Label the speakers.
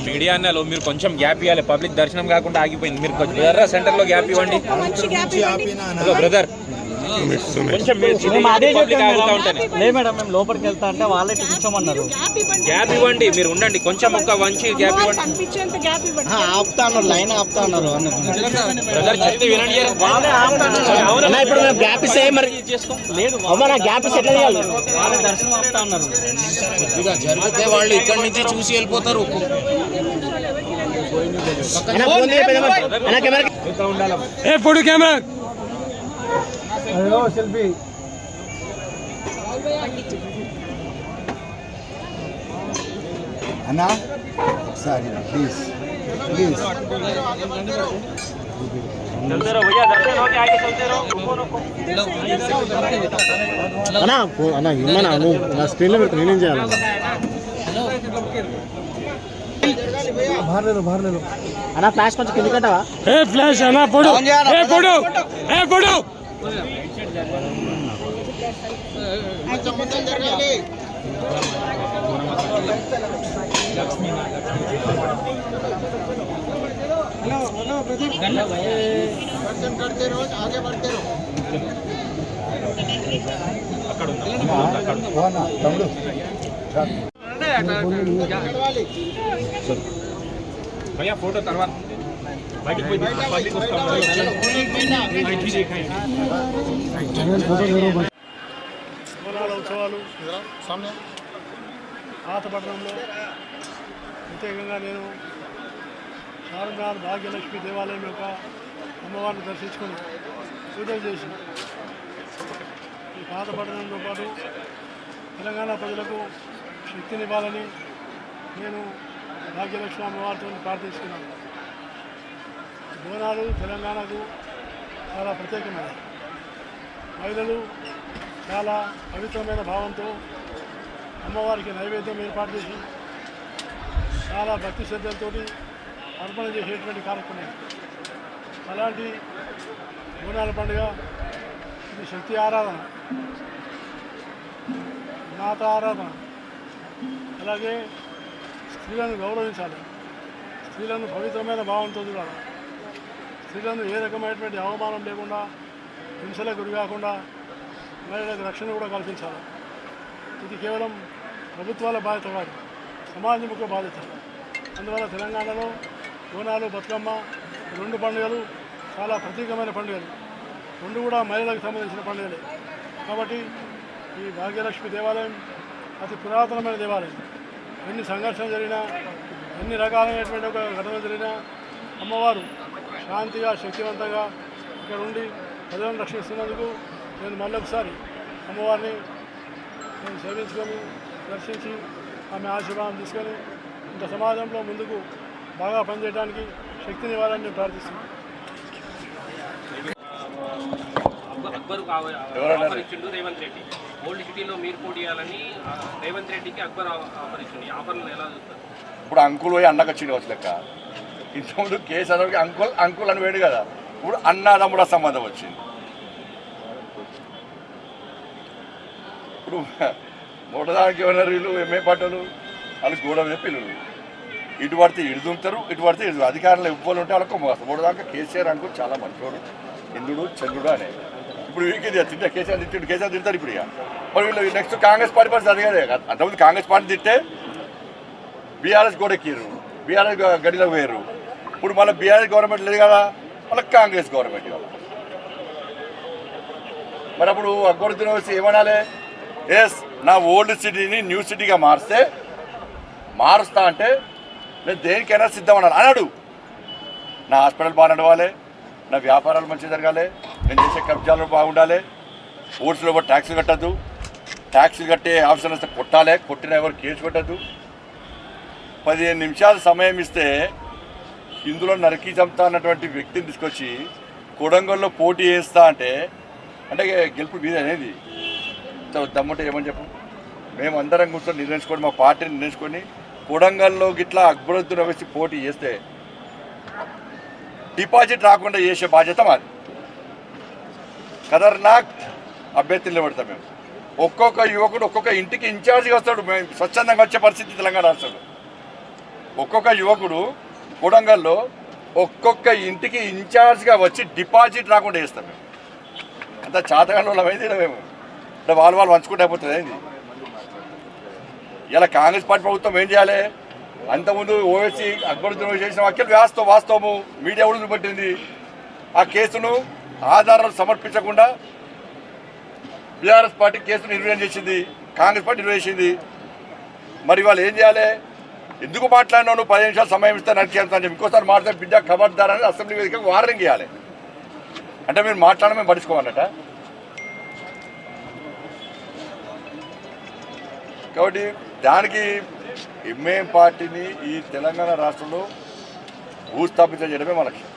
Speaker 1: Media అన్నలో మీరు కొంచెం gap ఇవ్వాలి, పబ్లిక్ దర్శనం కాకుండా ఆగిపోయింది. మీరు బ్రదర్ సెంటర్ లో గ్యాప్ ఇవ్వండి బ్రదర్. కొంచెం
Speaker 2: మేడం మేము లోపలికి వెళ్తా అంటే వాళ్ళే కూర్చోమన్నారు.
Speaker 1: గ్యాప్ ఇవ్వండి, మీరు ఉండండి కొంచెం, ఒక మంచి గ్యాప్ ఇవ్వండి.
Speaker 2: ఆపుతా అన్నారు, లైన్ ఆపుతా అన్నారు.
Speaker 1: బ్రదర్ చెప్తే వినండి.
Speaker 2: ఇప్పుడు మేము గ్యాప్ ఇస్తే మరి లేదు అమ్మా, గ్యాప్ ఇస్తే ఎట్లా చేయాలి? వాళ్ళే దర్శనం ఆపుతా అన్నారు.
Speaker 3: జరిగితే వాళ్ళు ఇక్కడి నుంచి చూసి వెళ్ళిపోతారు.
Speaker 4: ఫోటో కెమెరా సెల్ఫీ
Speaker 5: అన్నా సారీ ప్లీజ్ ప్లీజ్
Speaker 2: అన్నా అన్నా ఇమ్మన్నా నువ్వు నా స్క్రీన్లో పెట్టి నేనేం చేయాలి? అన్నా ఫ్లాష్ కొంచెం కింద కట్టవా?
Speaker 4: ఏ ఫ్లాష్ అన్నా ఫోటో ఏ ఫోటో ఏ ఫోటో
Speaker 5: తమ్ముడు
Speaker 1: భయ్యా ఫోటో తర్వాత బయటికి పోయి
Speaker 6: బోనాల ఉత్సవాలు పాతపట్నంలో ప్రత్యేకంగా నేను చార్మినార్ భాగ్యలక్ష్మి దేవాలయం యొక్క అమ్మవారిని దర్శించుకుని పూజలు చేసి ఈ పాతపట్నంతో పాటు తెలంగాణ ప్రజలకు శక్తినివ్వాలని నేను భాగ్యలక్ష్మి అమ్మవారితో ప్రార్థిస్తున్నాను. బోనాలు తెలంగాణకు చాలా ప్రత్యేకమైనది. మహిళలు చాలా పవిత్రమైన భావంతో అమ్మవారికి నైవేద్యం ఏర్పాటు చేసి చాలా భక్తి శ్రద్ధలతో అర్పణ చేసేటువంటి కార్యక్రమం. అలాంటి బోనాల పండుగ ఇది శక్తి ఆరాధన, మాత ఆరాధన. అలాగే స్త్రీలను గౌరవించాలి, స్త్రీలను పవిత్రమైన భావంతో చూడాలి. స్త్రీలను ఏ రకమైనటువంటి అవమానం లేకుండా, హింసలకు గురి కాకుండా మహిళలకు రక్షణ కూడా కల్పించాలి. ఇది కేవలం ప్రభుత్వాల బాధ్యత కాదు, సమాజం యొక్క బాధ్యత. అందువల్ల తెలంగాణలో బోనాలు, బతుకమ్మ రెండు పండుగలు చాలా ప్రత్యేకమైన పండుగలు. రెండు కూడా మహిళలకు సంబంధించిన పండుగలే. కాబట్టి ఈ భాగ్యలక్ష్మి దేవాలయం అతి పురాతనమైన దేవాలయం. ఎన్ని సంఘర్షణలు జరిగినా, ఎన్ని రకాలైనటువంటి ఒక ఘటనలు జరిగినా అమ్మవారు శాంతిగా, శక్తివంతంగా ఇక్కడ ఉండి ప్రజలను రక్షిస్తున్నందుకు నేను మళ్ళొకసారి అమ్మవారిని నేను సేవించుకొని, దర్శించి ఆమె ఆశీర్వాదం తీసుకొని ఇంత సమాజంలో ముందుకు బాగా పనిచేయడానికి శక్తినివ్వాలని నేను ప్రార్థిస్తున్నాను.
Speaker 1: అక్బర్ ఇచ్చిండు రేవంత్ రెడ్డి. ఓల్డ్ సిటీలో మీరు పోటీ చేయాలని రేవంత్ రెడ్డికి అక్బర్ ఆఫర్ ఇచ్చింది. ఆఫర్లు ఎలా చూస్తారు?
Speaker 7: ఇప్పుడు అంకుల్ పోయి అన్నకు వచ్చింది వచ్చి లెక్క. ఇంతకుముందు కేసీఆర్కి అంకుల్ అంకుల్ అని వేడు కదా, ఇప్పుడు అన్నదమ్ముడ సంబంధం వచ్చింది. ఇప్పుడు మొట్టదానికి ఏమన్నారు వీళ్ళు ఎంఏ పాటలు, వాళ్ళు గోడ మీద పిల్లలు ఇటు పడితే ఇటు దుంపుతారు, ఇటు పడితే ఇటు. అధికారులు ఇవ్వాలి ఉంటే వాళ్ళకు మోస్తారు. మొట్టదాకా కేసీఆర్ అంకుల్ చాలా మంచివాడు, ఇంద్రుడు చంద్రుడు అనే. ఇప్పుడు వీరికి తింటే కేసీఆర్ తిట్టాడు, కేసీఆర్ తింటారు ఇప్పుడు. ఇక మరి వీళ్ళు నెక్స్ట్ కాంగ్రెస్ పార్టీ పరిస్థితి అడిగారే. అంతకుముందు కాంగ్రెస్ పార్టీ తిట్టే బీఆర్ఎస్ కూడా ఎక్కిరు, బీఆర్ఎస్ గడిలోకి పోయారు. ఇప్పుడు మళ్ళీ బీఆర్ఎస్ గవర్నమెంట్ లేదు కదా, మళ్ళీ కాంగ్రెస్ గవర్నమెంట్ కదా. మరి అప్పుడు అక్బరుద్దీన్ వచ్చి ఏమనాలి? ఎస్, నా ఓల్డ్ సిటీని న్యూ సిటీగా మారుస్తా అంటే నేను దేనికైనా సిద్ధమన్నాను అన్నాడు. నా హాస్పిటల్ బాగా నడవాలి, నా వ్యాపారాలు మంచిగా జరగాలి, నేను చేసే కబ్జాలు బాగుండాలి, ఓట్స్లో కూడా ట్యాక్సులు కట్టద్దు, ట్యాక్సులు కట్టే ఆఫీసర్లు వస్తే కొట్టాలి, కొట్టిన ఎవరు కేసు పెట్టద్దు. 15 నిమిషాలు సమయం ఇస్తే ఇందులో నరికి చంపుతా అన్నటువంటి వ్యక్తిని తీసుకొచ్చి కొడంగల్లో పోటీ చేస్తా అంటే గెలుపు మీద అనేది దమ్ముంటే ఏమని చెప్పు. మేమందరం కూర్చొని నిర్ణయించుకొని, మా పార్టీని నిర్ణయించుకొని కొడంగల్లో గిట్లా అక్బరుద్దీన్ వచ్చి పోటీ చేస్తే డిపాజిట్ రాకుండా చేసే బాధ్యత మాది. ఖతర్నాక్ అభ్యర్థులు నిలబడతాం మేము. ఒక్కొక్క యువకుడు ఒక్కొక్క ఇంటికి ఇన్ఛార్జిగా వస్తాడు. మేము స్వచ్ఛందంగా వచ్చే పరిస్థితి తెలంగాణ రాష్ట్రంలో. ఒక్కొక్క యువకుడు కొడంగల్లో ఒక్కొక్క ఇంటికి ఇన్ఛార్జ్గా వచ్చి డిపాజిట్ రాకుండా చేస్తాం మేము. అంత చాతగాళ్ళు అయింది మేము అంటే వాళ్ళు పంచుకుంటే అయిపోతుంది అయింది. ఇలా కాంగ్రెస్ పార్టీ ప్రభుత్వం ఏం చేయాలి? అంతకుముందు ఓవైసీ అక్బరుద్దీన్ చేసిన వ్యాఖ్యలు వాస్తవము మీడియా కూడా చూపెట్టింది. ఆ కేసును ఆధారాలు సమర్పించకుండా బీఆర్ఎస్ పార్టీ కేసును నిర్వహణ చేసింది, కాంగ్రెస్ పార్టీ నిర్వహించింది. మరి వాళ్ళు ఏం చేయాలి? ఎందుకు మాట్లాడినావు నువ్వు 10 నిమిషాలు సమయం ఇస్తే నడిచేస్తా అని చెప్పి ఇంకోసారి మాట్లాడే బిడ్డ ఖబర్దారని అసెంబ్లీ వేదికగా వార్నింగ్ ఇవ్వాలి. అంటే మీరు మాట్లాడడం మేము పడుచుకోవాలట. కాబట్టి దానికి ఎంఐఎం పార్టీని ఈ తెలంగాణ రాష్ట్రంలో భూస్థాపితం చేయడమే మన లక్ష్యం.